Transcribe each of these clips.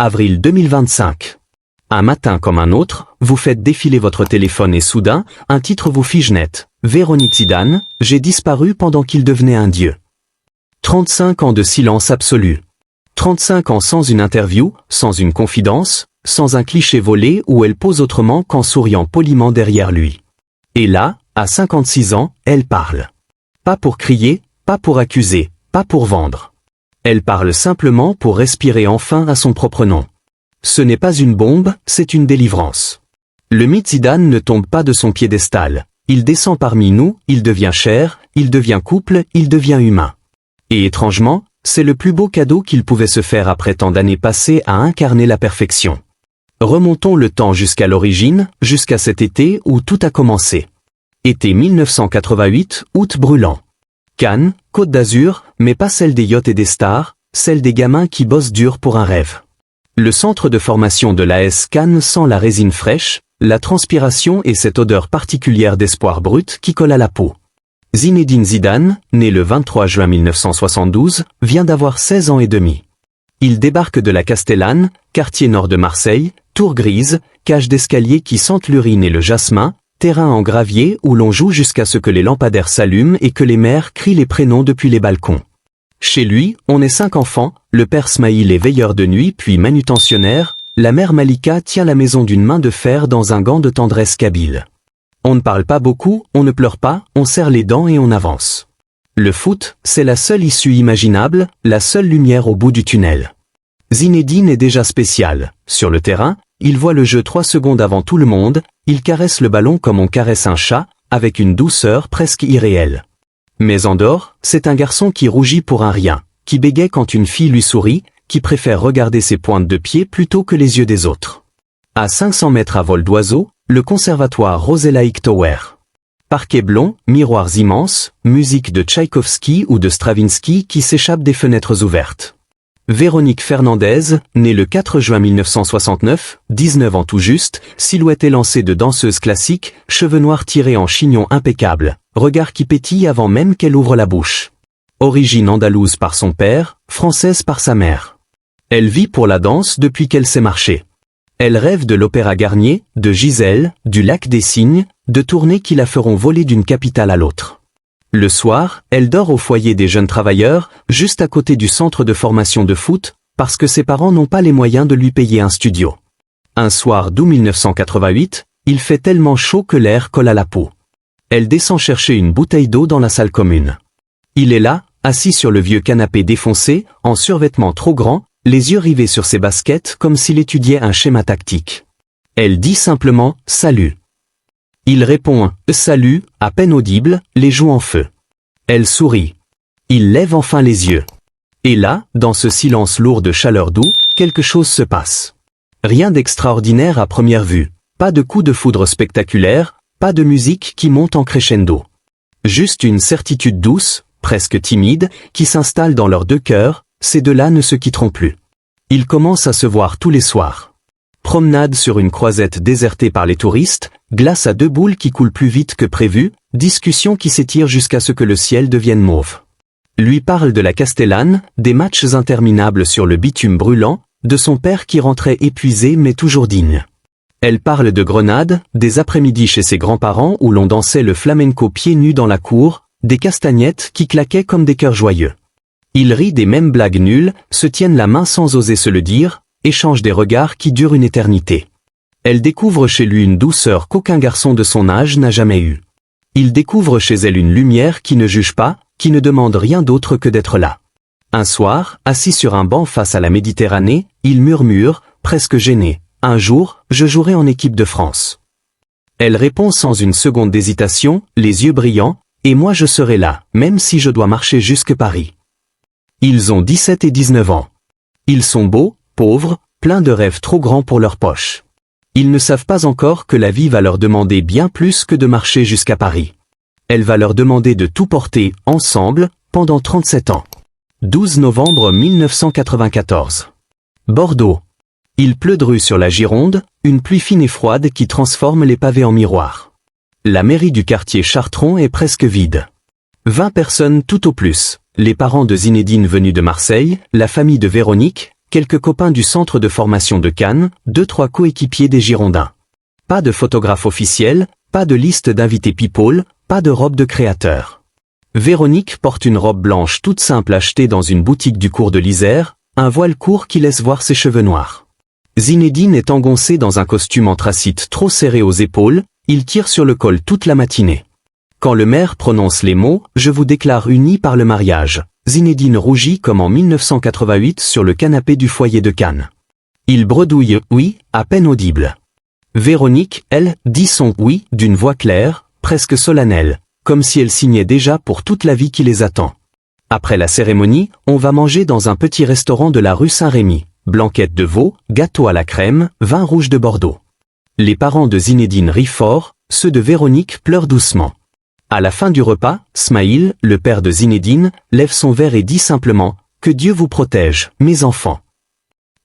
avril 2025. Un matin comme un autre, vous faites défiler votre téléphone et soudain, un titre vous fige net. Véronique Zidane, j'ai disparu pendant qu'il devenait un dieu. 35 ans de silence absolu. 35 ans sans une interview, sans une confidence, sans un cliché volé où elle pose autrement qu'en souriant poliment derrière lui. Et là, à 56 ans, elle parle. Pas pour crier, pas pour accuser, pas pour vendre. Elle parle simplement pour respirer enfin à son propre nom. Ce n'est pas une bombe, c'est une délivrance. Le mythe Zidane ne tombe pas de son piédestal. Il descend parmi nous, il devient chair, il devient couple, il devient humain. Et étrangement, c'est le plus beau cadeau qu'il pouvait se faire après tant d'années passées à incarner la perfection. Remontons le temps jusqu'à l'origine, jusqu'à cet été où tout a commencé. Été 1988, août brûlant. Cannes, Côte d'Azur, mais pas celle des yachts et des stars, celle des gamins qui bossent dur pour un rêve. Le centre de formation de l'AS Cannes sent la résine fraîche, la transpiration et cette odeur particulière d'espoir brut qui colle à la peau. Zinedine Zidane, né le 23 juin 1972, vient d'avoir 16 ans et demi. Il débarque de la Castellane, quartier nord de Marseille, tour grise, cage d'escalier qui sentent l'urine et le jasmin, terrain en gravier où l'on joue jusqu'à ce que les lampadaires s'allument et que les mères crient les prénoms depuis les balcons. Chez lui, on est 5 enfants, le père Smaïl est veilleur de nuit puis manutentionnaire, la mère Malika tient la maison d'une main de fer dans un gant de tendresse kabyle. On ne parle pas beaucoup, on ne pleure pas, on serre les dents et on avance. Le foot, c'est la seule issue imaginable, la seule lumière au bout du tunnel. Zinedine est déjà spécial. Sur le terrain, il voit le jeu 3 secondes avant tout le monde, il caresse le ballon comme on caresse un chat, avec une douceur presque irréelle. Mais en dehors, c'est un garçon qui rougit pour un rien, qui bégaye quand une fille lui sourit, qui préfère regarder ses pointes de pied plutôt que les yeux des autres. À 500 mètres à vol d'oiseau, le conservatoire Roselaïk Tower. Parquet blond, miroirs immenses, musique de Tchaïkovski ou de Stravinsky qui s'échappe des fenêtres ouvertes. Véronique Fernandez, née le 4 juin 1969, 19 ans tout juste, silhouette élancée de danseuse classique, cheveux noirs tirés en chignon impeccable, regard qui pétille avant même qu'elle ouvre la bouche. Origine andalouse par son père, française par sa mère. Elle vit pour la danse depuis qu'elle sait marcher. Elle rêve de l'Opéra Garnier, de Gisèle, du Lac des Cygnes, de tournées qui la feront voler d'une capitale à l'autre. Le soir, elle dort au foyer des jeunes travailleurs, juste à côté du centre de formation de foot, parce que ses parents n'ont pas les moyens de lui payer un studio. Un soir d'août 1988, il fait tellement chaud que l'air colle à la peau. Elle descend chercher une bouteille d'eau dans la salle commune. Il est là, assis sur le vieux canapé défoncé, en survêtement trop grand, les yeux rivés sur ses baskets comme s'il étudiait un schéma tactique. Elle dit simplement « Salut ». Il répond « Salut », à peine audible, les joues en feu. Elle sourit. Il lève enfin les yeux. Et là, dans ce silence lourd de chaleur d'eau, quelque chose se passe. Rien d'extraordinaire à première vue. Pas de coup de foudre spectaculaire, pas de musique qui monte en crescendo. Juste une certitude douce, presque timide, qui s'installe dans leurs deux cœurs, ces deux-là ne se quitteront plus. Ils commencent à se voir tous les soirs. Promenade sur une croisette désertée par les touristes, glace à 2 boules qui coulent plus vite que prévu, discussion qui s'étire jusqu'à ce que le ciel devienne mauve. Lui parle de la Castellane, des matchs interminables sur le bitume brûlant, de son père qui rentrait épuisé mais toujours digne. Elle parle de Grenade, des après-midi chez ses grands-parents où l'on dansait le flamenco pieds nus dans la cour, des castagnettes qui claquaient comme des cœurs joyeux. Ils rient des mêmes blagues nulles, se tiennent la main sans oser se le dire, échangent des regards qui durent une éternité. Elle découvre chez lui une douceur qu'aucun garçon de son âge n'a jamais eue. Il découvre chez elle une lumière qui ne juge pas, qui ne demande rien d'autre que d'être là. Un soir, assis sur un banc face à la Méditerranée, il murmure, presque gêné, « Un jour, je jouerai en équipe de France ». Elle répond sans une seconde d'hésitation, les yeux brillants, « Et moi je serai là, même si je dois marcher jusque Paris ». Ils ont 17 et 19 ans. Ils sont beaux, pauvres, pleins de rêves trop grands pour leur poche. Ils ne savent pas encore que la vie va leur demander bien plus que de marcher jusqu'à Paris. Elle va leur demander de tout porter, ensemble, pendant 37 ans. 12 novembre 1994. Bordeaux. Il pleut de rue sur la Gironde, une pluie fine et froide qui transforme les pavés en miroirs. La mairie du quartier Chartron est presque vide. 20 personnes tout au plus. Les parents de Zinedine venus de Marseille, la famille de Véronique, quelques copains du centre de formation de Cannes, 2-3 coéquipiers des Girondins. Pas de photographe officiel, pas de liste d'invités people, pas de robe de créateur. Véronique porte une robe blanche toute simple achetée dans une boutique du cours de l'Isère, un voile court qui laisse voir ses cheveux noirs. Zinedine est engoncé dans un costume anthracite trop serré aux épaules, il tire sur le col toute la matinée. Quand le maire prononce les mots « Je vous déclare unis par le mariage », Zinedine rougit comme en 1988 sur le canapé du foyer de Cannes. Il bredouille « oui » à peine audible. Véronique, elle, dit son « oui » d'une voix claire, presque solennelle, comme si elle signait déjà pour toute la vie qui les attend. Après la cérémonie, on va manger dans un petit restaurant de la rue Saint-Rémy. Blanquette de veau, gâteau à la crème, vin rouge de Bordeaux. Les parents de Zinedine rient fort, ceux de Véronique pleurent doucement. À la fin du repas, Smaïl, le père de Zinedine, lève son verre et dit simplement « Que Dieu vous protège, mes enfants ».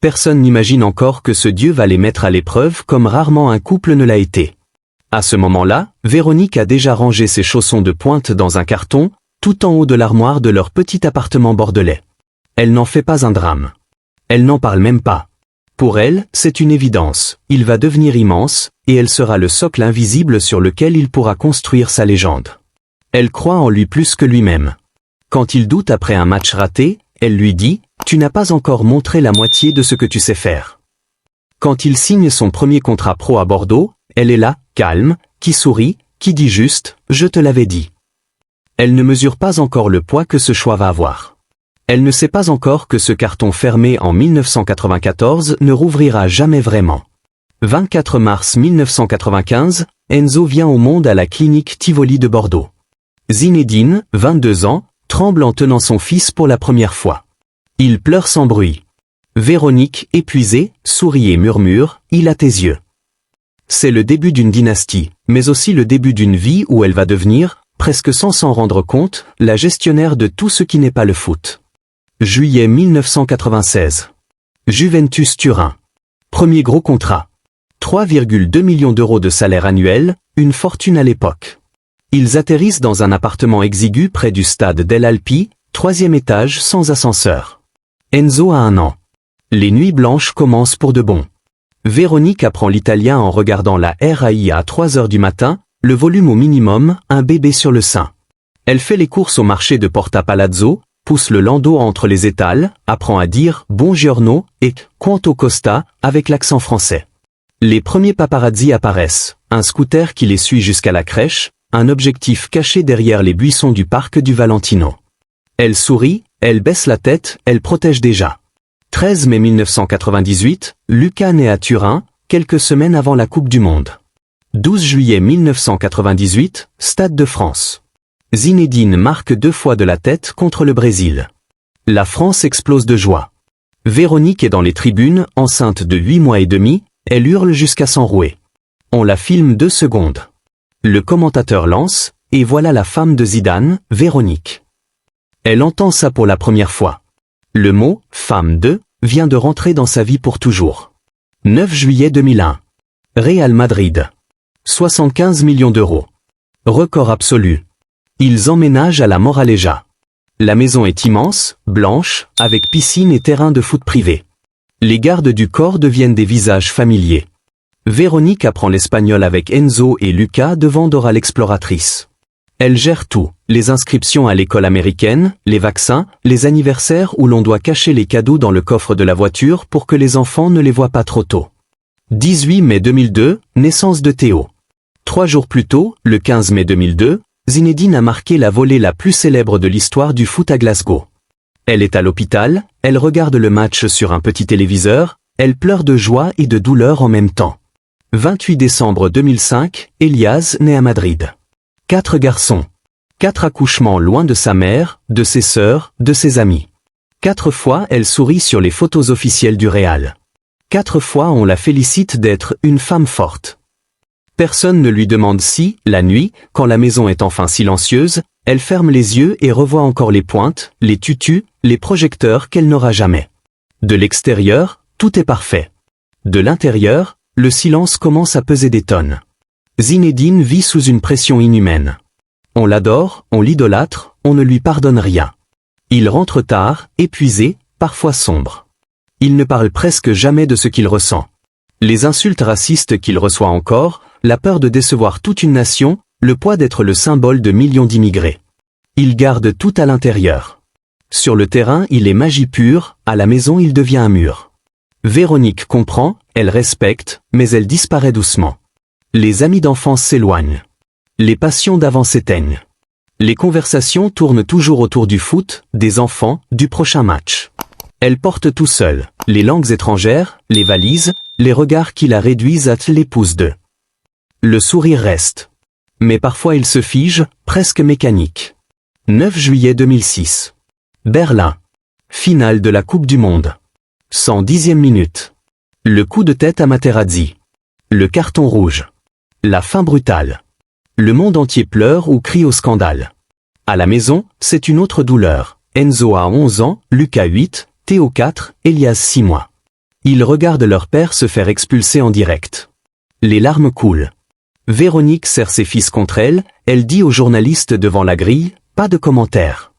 Personne n'imagine encore que ce Dieu va les mettre à l'épreuve comme rarement un couple ne l'a été. À ce moment-là, Véronique a déjà rangé ses chaussons de pointe dans un carton, tout en haut de l'armoire de leur petit appartement bordelais. Elle n'en fait pas un drame. Elle n'en parle même pas. Pour elle, c'est une évidence, il va devenir immense, et elle sera le socle invisible sur lequel il pourra construire sa légende. Elle croit en lui plus que lui-même. Quand il doute après un match raté, elle lui dit « Tu n'as pas encore montré la moitié de ce que tu sais faire ». Quand il signe son premier contrat pro à Bordeaux, elle est là, calme, qui sourit, qui dit juste « Je te l'avais dit ». Elle ne mesure pas encore le poids que ce choix va avoir. Elle ne sait pas encore que ce carton fermé en 1994 ne rouvrira jamais vraiment. 24 mars 1995, Enzo vient au monde à la clinique Tivoli de Bordeaux. Zinedine, 22 ans, tremble en tenant son fils pour la première fois. Il pleure sans bruit. Véronique, épuisée, sourit et murmure « Il a tes yeux ». C'est le début d'une dynastie, mais aussi le début d'une vie où elle va devenir, presque sans s'en rendre compte, la gestionnaire de tout ce qui n'est pas le foot. Juillet 1996. Juventus Turin. Premier gros contrat. 3,2 millions d'euros de salaire annuel, une fortune à l'époque. Ils atterrissent dans un appartement exigu près du stade Del Alpi, 3e étage sans ascenseur. Enzo a 1 an. Les nuits blanches commencent pour de bon. Véronique apprend l'italien en regardant la RAI à 3 heures du matin, le volume au minimum, un bébé sur le sein. Elle fait les courses au marché de Porta Palazzo, pousse le landau entre les étals, apprend à dire « Buongiorno » et « Quanto costa » avec l'accent français. Les premiers paparazzi apparaissent, un scooter qui les suit jusqu'à la crèche, un objectif caché derrière les buissons du parc du Valentino. Elle sourit, elle baisse la tête, elle protège déjà. 13 mai 1998, Lucas naît à Turin, quelques semaines avant la Coupe du Monde. 12 juillet 1998, Stade de France. Zinedine marque 2 fois de la tête contre le Brésil. La France explose de joie. Véronique est dans les tribunes, enceinte de 8 mois et demi, elle hurle jusqu'à s'enrouer. On la filme 2 secondes. Le commentateur lance, et voilà la femme de Zidane, Véronique. Elle entend ça pour la première fois. Le mot « femme de » vient de rentrer dans sa vie pour toujours. 9 juillet 2001. Real Madrid. 75 millions d'euros. Record absolu. Ils emménagent à la Moraleja. La maison est immense, blanche, avec piscine et terrain de foot privé. Les gardes du corps deviennent des visages familiers. Véronique apprend l'espagnol avec Enzo et Lucas devant Dora l'exploratrice. Elle gère tout, les inscriptions à l'école américaine, les vaccins, les anniversaires où l'on doit cacher les cadeaux dans le coffre de la voiture pour que les enfants ne les voient pas trop tôt. 18 mai 2002, naissance de Théo. 3 jours plus tôt, le 15 mai 2002, Zinedine a marqué la volée la plus célèbre de l'histoire du foot à Glasgow. Elle est à l'hôpital, elle regarde le match sur un petit téléviseur, elle pleure de joie et de douleur en même temps. 28 décembre 2005, Elias naît à Madrid. 4 garçons. 4 accouchements loin de sa mère, de ses sœurs, de ses amis. 4 fois elle sourit sur les photos officielles du Real. 4 fois on la félicite d'être une femme forte. Personne ne lui demande si, la nuit, quand la maison est enfin silencieuse, elle ferme les yeux et revoit encore les pointes, les tutus, les projecteurs qu'elle n'aura jamais. De l'extérieur, tout est parfait. De l'intérieur, le silence commence à peser des tonnes. Zinedine vit sous une pression inhumaine. On l'adore, on l'idolâtre, on ne lui pardonne rien. Il rentre tard, épuisé, parfois sombre. Il ne parle presque jamais de ce qu'il ressent. Les insultes racistes qu'il reçoit encore, la peur de décevoir toute une nation, le poids d'être le symbole de millions d'immigrés. Il garde tout à l'intérieur. Sur le terrain, il est magie pure, à la maison il devient un mur. Véronique comprend, elle respecte, mais elle disparaît doucement. Les amis d'enfance s'éloignent. Les passions d'avant s'éteignent. Les conversations tournent toujours autour du foot, des enfants, du prochain match. Elle porte tout seule, les langues étrangères, les valises, les regards qui la réduisent à l'épouse d'eux. Le sourire reste. Mais parfois il se fige, presque mécanique. 9 juillet 2006. Berlin. Finale de la Coupe du Monde. 110e minute. Le coup de tête à Materazzi. Le carton rouge. La fin brutale. Le monde entier pleure ou crie au scandale. À la maison, c'est une autre douleur. Enzo a 11 ans, Lucas 8, Théo 4, Elias 6 mois. Ils regardent leur père se faire expulser en direct. Les larmes coulent. Véronique serre ses fils contre elle, elle dit aux journalistes devant la grille, pas de commentaires.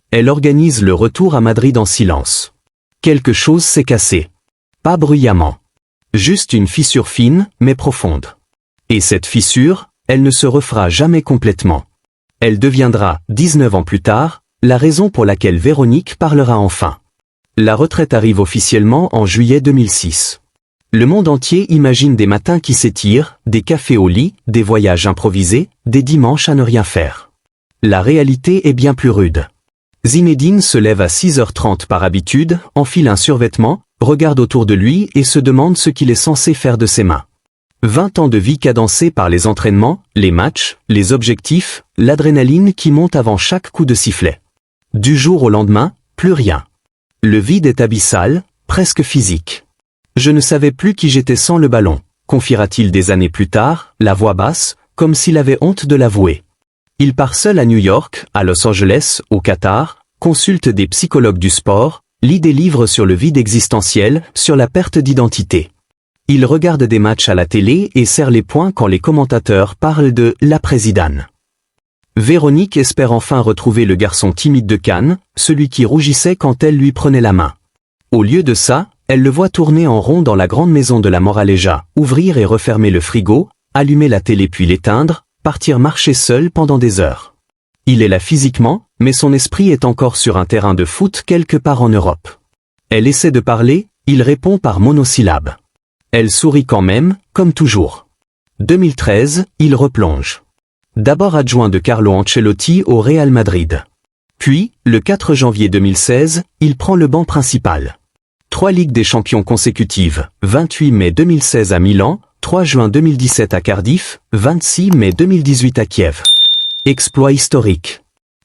Elle organise le retour à Madrid en silence. Quelque chose s'est cassé. Pas bruyamment. Juste une fissure fine, mais profonde. Et cette fissure, elle ne se refera jamais complètement. Elle deviendra, 19 ans plus tard, la raison pour laquelle Véronique parlera enfin. La retraite arrive officiellement en juillet 2006. Le monde entier imagine des matins qui s'étirent, des cafés au lit, des voyages improvisés, des dimanches à ne rien faire. La réalité est bien plus rude. Zinedine se lève à 6h30 par habitude, enfile un survêtement, regarde autour de lui et se demande ce qu'il est censé faire de ses mains. 20 ans de vie cadencés par les entraînements, les matchs, les objectifs, l'adrénaline qui monte avant chaque coup de sifflet. Du jour au lendemain, plus rien. Le vide est abyssal, presque physique. Je ne savais plus qui j'étais sans le ballon, confiera-t-il des années plus tard, la voix basse, comme s'il avait honte de l'avouer. Il part seul à New York, à Los Angeles, au Qatar, consulte des psychologues du sport, lit des livres sur le vide existentiel, sur la perte d'identité. Il regarde des matchs à la télé et serre les poings quand les commentateurs parlent de « l'après-Zidane ». Véronique espère enfin retrouver le garçon timide de Cannes, celui qui rougissait quand elle lui prenait la main. Au lieu de ça, elle le voit tourner en rond dans la grande maison de la Moraleja, ouvrir et refermer le frigo, allumer la télé puis l'éteindre, partir marcher seul pendant des heures. Il est là physiquement, mais son esprit est encore sur un terrain de foot quelque part en Europe. Elle essaie de parler, il répond par monosyllabes. Elle sourit quand même, comme toujours. 2013, il replonge. D'abord adjoint de Carlo Ancelotti au Real Madrid. Puis, le 4 janvier 2016, il prend le banc principal. 3 Ligues des Champions consécutives, 28 mai 2016 à Milan, 3 juin 2017 à Cardiff, 26 mai 2018 à Kiev. Exploit historique.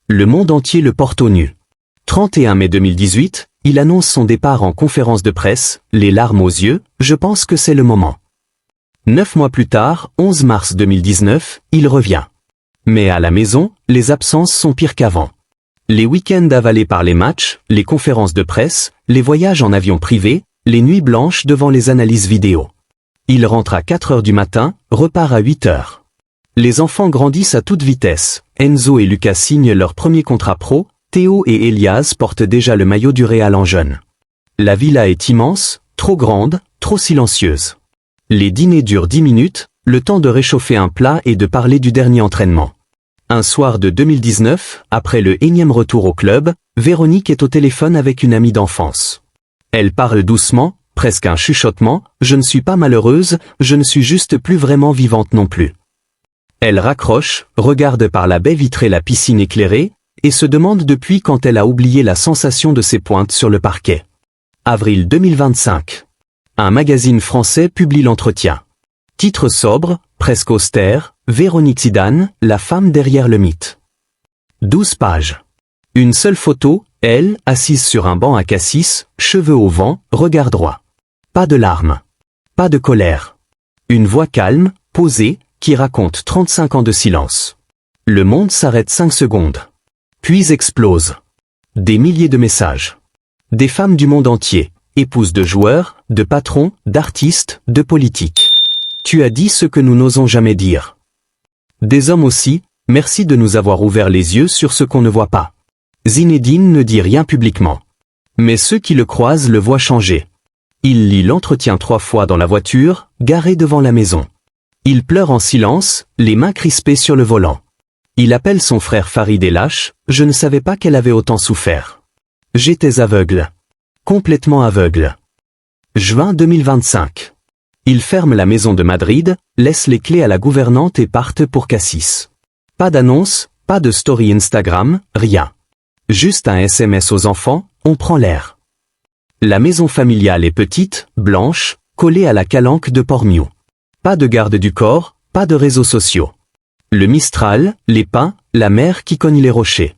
Le monde entier le porte au nu. 31 mai 2018, il annonce son départ en conférence de presse, les larmes aux yeux, je pense que c'est le moment. 9 mois plus tard, 11 mars 2019, il revient. Mais à la maison, les absences sont pires qu'avant. Les week-ends avalés par les matchs, les conférences de presse, les voyages en avion privé, les nuits blanches devant les analyses vidéo. Il rentre à 4 heures du matin, repart à 8 heures. Les enfants grandissent à toute vitesse. Enzo et Lucas signent leur premier contrat pro, Théo et Elias portent déjà le maillot du Real en jeune. La villa est immense, trop grande, trop silencieuse. Les dîners durent 10 minutes, le temps de réchauffer un plat et de parler du dernier entraînement. Un soir de 2019, après le énième retour au club, Véronique est au téléphone avec une amie d'enfance. Elle parle doucement, presque un chuchotement, « Je ne suis pas malheureuse, je ne suis juste plus vraiment vivante non plus ». Elle raccroche, regarde par la baie vitrée la piscine éclairée, et se demande depuis quand elle a oublié la sensation de ses pointes sur le parquet. Avril 2025. Un magazine français publie l'entretien. Titre sobre, presque austère, Véronique Zidane, la femme derrière le mythe. 12 pages. Une seule photo, elle, assise sur un banc à cassis, cheveux au vent, regard droit. Pas de larmes. Pas de colère. Une voix calme, posée, qui raconte 35 ans de silence. Le monde s'arrête 5 secondes. Puis explose. Des milliers de messages. Des femmes du monde entier, épouses de joueurs, de patrons, d'artistes, de politiques. Tu as dit ce que nous n'osons jamais dire. Des hommes aussi, merci de nous avoir ouvert les yeux sur ce qu'on ne voit pas. Zinedine ne dit rien publiquement. Mais ceux qui le croisent le voient changer. Il lit l'entretien 3 fois dans la voiture, garée devant la maison. Il pleure en silence, les mains crispées sur le volant. Il appelle son frère Farid et lâche, « Je ne savais pas qu'elle avait autant souffert. J'étais aveugle. Complètement aveugle. » Juin 2025. Il ferme la maison de Madrid, laisse les clés à la gouvernante et partent pour Cassis. Pas d'annonce, pas de story Instagram, rien. Juste un SMS aux enfants, on prend l'air. La maison familiale est petite, blanche, collée à la calanque de Portmiou. Pas de garde du corps, pas de réseaux sociaux. Le Mistral, les pins, la mer qui cogne les rochers.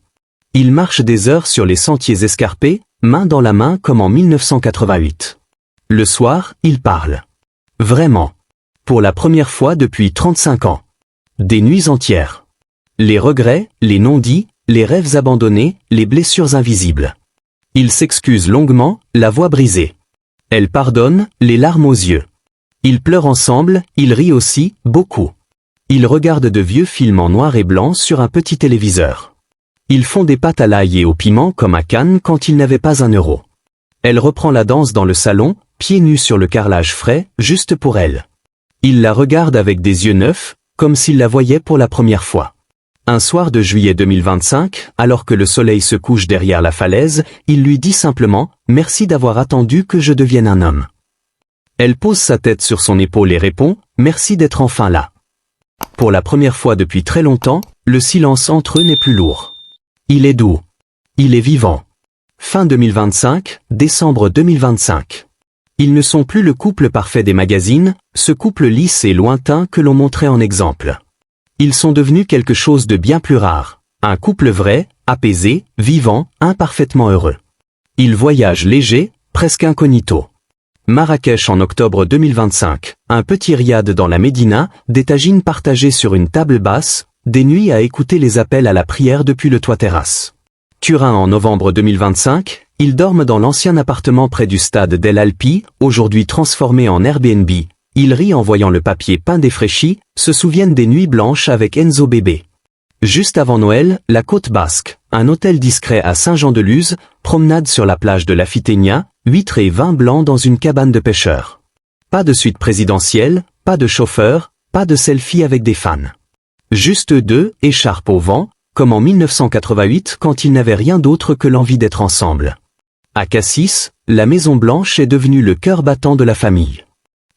Il marche des heures sur les sentiers escarpés, main dans la main comme en 1988. Le soir, il parle. Vraiment. Pour la première fois depuis 35 ans. Des nuits entières. Les regrets, les non-dits, les rêves abandonnés, les blessures invisibles. Il s'excuse longuement, la voix brisée. Elle pardonne, les larmes aux yeux. Ils pleurent ensemble, ils rient aussi, beaucoup. Ils regardent de vieux films en noir et blanc sur un petit téléviseur. Ils font des pâtes à l'ail et au piment comme à Cannes quand ils n'avaient pas €1. Elle reprend la danse dans le salon, pieds nus sur le carrelage frais, juste pour elle. Il la regarde avec des yeux neufs, comme s'il la voyait pour la première fois. Un soir de juillet 2025, alors que le soleil se couche derrière la falaise, il lui dit simplement « Merci d'avoir attendu que je devienne un homme ». Elle pose sa tête sur son épaule et répond « Merci d'être enfin là ». Pour la première fois depuis très longtemps, le silence entre eux n'est plus lourd. Il est doux. Il est vivant. Fin 2025, décembre 2025. Ils ne sont plus le couple parfait des magazines, ce couple lisse et lointain que l'on montrait en exemple. Ils sont devenus quelque chose de bien plus rare. Un couple vrai, apaisé, vivant, imparfaitement heureux. Ils voyagent léger, presque incognito. Marrakech en octobre 2025, un petit riad dans la Médina, des tagines partagées sur une table basse, des nuits à écouter les appels à la prière depuis le toit terrasse. Turin en novembre 2025, ils dorment dans l'ancien appartement près du stade d'El Alpi, aujourd'hui transformé en Airbnb. Ils rient en voyant le papier peint défraîchi, se souviennent des nuits blanches avec Enzo bébé. Juste avant Noël, la Côte Basque, un hôtel discret à Saint-Jean-de-Luz, promenade sur la plage de la Fitenia, huîtres et vin blanc dans une cabane de pêcheurs. Pas de suite présidentielle, pas de chauffeur, pas de selfie avec des fans. Juste eux deux, écharpe au vent, comme en 1988 quand ils n'avaient rien d'autre que l'envie d'être ensemble. À Cassis, la Maison Blanche est devenue le cœur battant de la famille.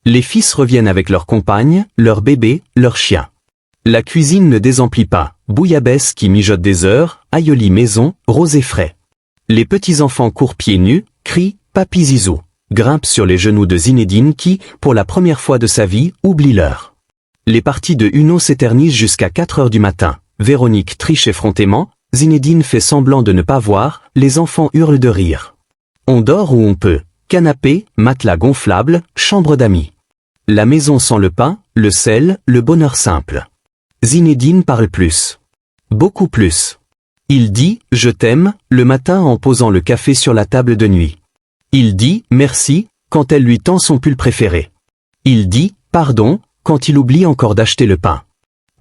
Les fils reviennent avec leurs compagnes, leurs bébés, leurs chiens. La cuisine ne désemplit pas, bouillabaisse qui mijote des heures, aïoli maison, rosé frais. Les petits-enfants courent pieds nus, crient « Papi Zizou », grimpent sur les genoux de Zinedine qui, pour la première fois de sa vie, oublie l'heure. Les parties de Uno s'éternisent jusqu'à 4 heures du matin. Véronique triche effrontément, Zinedine fait semblant de ne pas voir, les enfants hurlent de rire. On dort où on peut. Canapé, matelas gonflable, chambre d'amis. La maison sent le pain, le sel, le bonheur simple. Zinedine parle plus. Beaucoup plus. Il dit « Je t'aime » le matin en posant le café sur la table de nuit. Il dit « Merci » quand elle lui tend son pull préféré. Il dit « Pardon » quand il oublie encore d'acheter le pain.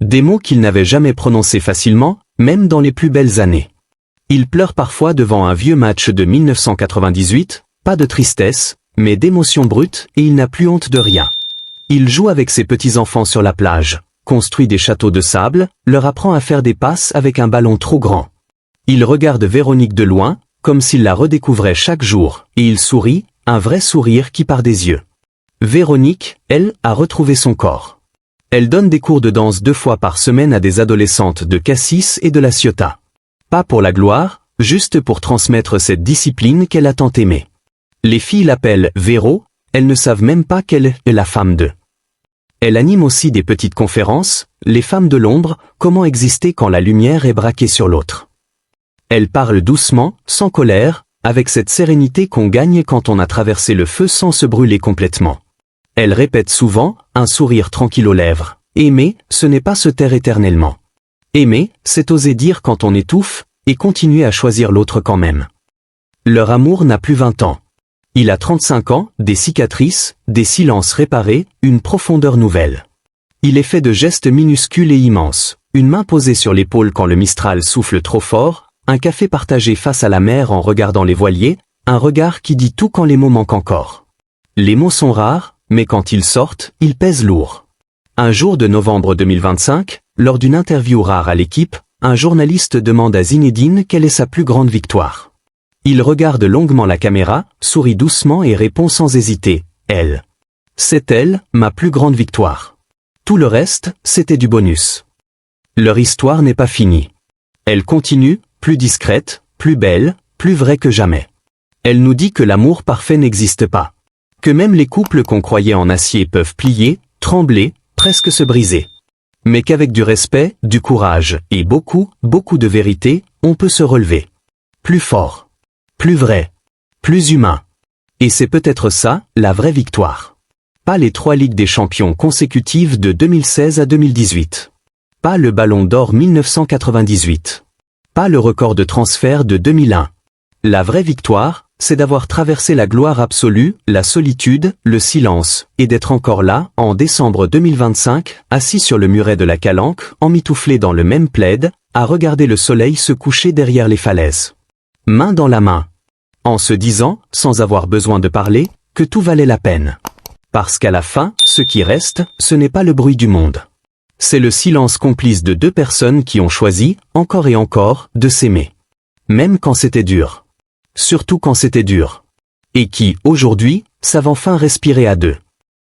Des mots qu'il n'avait jamais prononcés facilement, même dans les plus belles années. Il pleure parfois devant un vieux match de 1998, pas de tristesse, mais d'émotion brute, et il n'a plus honte de rien. Il joue avec ses petits-enfants sur la plage, construit des châteaux de sable, leur apprend à faire des passes avec un ballon trop grand. Il regarde Véronique de loin, comme s'il la redécouvrait chaque jour, et il sourit, un vrai sourire qui part des yeux. Véronique, elle, a retrouvé son corps. Elle donne des cours de danse 2 fois par semaine à des adolescentes de Cassis et de la Ciotat. Pas pour la gloire, juste pour transmettre cette discipline qu'elle a tant aimée. Les filles l'appellent Véro, elles ne savent même pas qu'elle est la femme d'eux. Elle anime aussi des petites conférences, les femmes de l'ombre, comment exister quand la lumière est braquée sur l'autre. Elle parle doucement, sans colère, avec cette sérénité qu'on gagne quand on a traversé le feu sans se brûler complètement. Elle répète souvent, un sourire tranquille aux lèvres, « Aimer, ce n'est pas se taire éternellement. Aimer, c'est oser dire quand on étouffe, et continuer à choisir l'autre quand même. » Leur amour n'a plus 20 ans. Il a 35 ans, des cicatrices, des silences réparés, une profondeur nouvelle. Il est fait de gestes minuscules et immenses, une main posée sur l'épaule quand le Mistral souffle trop fort, un café partagé face à la mer en regardant les voiliers, Un regard qui dit tout quand les mots manquent encore. Les mots sont rares, mais quand ils sortent, ils pèsent lourd. Un jour de novembre 2025, lors d'une interview rare à l'équipe, un journaliste demande à Zinedine quelle est sa plus grande victoire. Il regarde longuement la caméra, sourit doucement et répond sans hésiter, « Elle. C'est elle, ma plus grande victoire. Tout le reste, c'était du bonus. » Leur histoire n'est pas finie. Elle continue, plus discrète, plus belle, plus vraie que jamais. Elle nous dit que l'amour parfait n'existe pas. Que même les couples qu'on croyait en acier peuvent plier, trembler, presque se briser. Mais qu'avec du respect, du courage et beaucoup de vérité, on peut se relever. Plus fort. Plus vrai. Plus humain. Et c'est peut-être ça, la vraie victoire. Pas les 3 Ligues des Champions consécutives de 2016 à 2018. Pas le Ballon d'Or 1998. Pas le record de transfert de 2001. La vraie victoire, c'est d'avoir traversé la gloire absolue, la solitude, le silence, et d'être encore là, en décembre 2025, assis sur le muret de la Calanque, emmitouflé dans le même plaid, à regarder le soleil se coucher derrière les falaises. Main dans la main. En se disant, sans avoir besoin de parler, que tout valait la peine. Parce qu'à la fin, ce qui reste, ce n'est pas le bruit du monde. C'est le silence complice de 2 personnes qui ont choisi, encore et encore, de s'aimer. Même quand c'était dur. Surtout quand c'était dur. Et qui, aujourd'hui, savent enfin respirer à 2.